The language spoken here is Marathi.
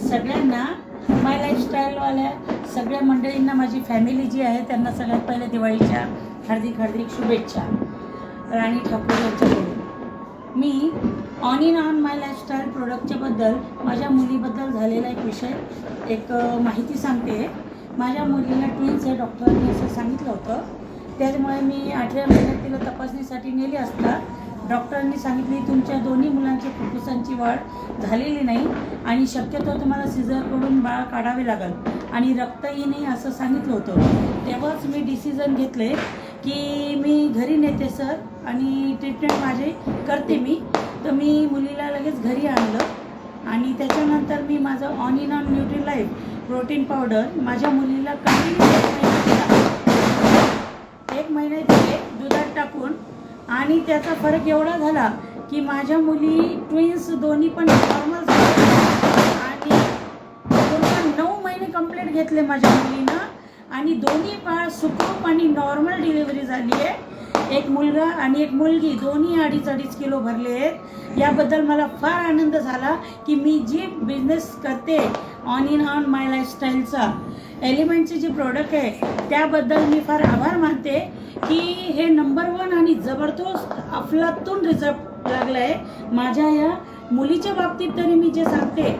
सगळ्यांना माय लाईफस्टाईलवाल्या सगळ्या मंडळींना, माझी फॅमिली जी आहे त्यांना सगळ्यात पहिले दिवाळीच्या हार्दिक हार्दिक शुभेच्छा. राणी ठाकूर यांच्याकडून मी ऑन माय लाईफस्टाईल प्रोडक्टच्याबद्दल, माझ्या मुलीबद्दल झालेला एक विषय, एक माहिती सांगते. माझ्या मुलीला ट्विन्स आहे, डॉक्टरांनी असं सांगितलं होतं. त्याच्यामुळे मी 8व्या महिन्यात तिला तपासणीसाठी नेली असता डॉक्टरांनी सांगितली तुमच्या दोन्ही मुलांची फुफ्फुसांची वाढ झालेली नाही आणि शक्यतो तुम्हाला सिझरकडून बाळ काढावे लागेल आणि रक्तही नाही असं सांगितलं होतं. तेव्हाच मी डिसिजन घेतले की मी घरी नेते सर आणि ट्रीटमेंट माझे करते मी. तर मी मुलीला लगेच घरी आणलं आणि त्याच्यानंतर मी माझं ऑन न्यूट्रीलाईफ प्रोटीन पावडर माझ्या मुलीला कंटिन्यू एक महिने दिले दुधात टाकून आणि त्याचा फरक एवढा झाला की माझ्या मुली ट्विन्स दोन्ही पण नॉर्मल झाले आणि पूर्ण 9 महिने कंप्लीट घेतले माझ्या मुलीनं आणि दोन्ही बाळ सुखरूप आणि नॉर्मल डिलिव्हरी झाली आहे. एक मुलगा आणि एक मुलगी दोन्ही 2.5 किलो भरले आहेत. याबद्दल मला फार आनंद झाला की मी जी बिझनेस करते ऑन माय लाईफस्टाईलचा एलिमेंटचे जे प्रोडक्ट आहे त्याबद्दल मी फार आभार मानते की हे नंबर 1 आणि जबरदस्त अफलातून रिझल्ट लागला आहे. माझ्या या मुलीच्या बाबतीत तरी मी जे सांगते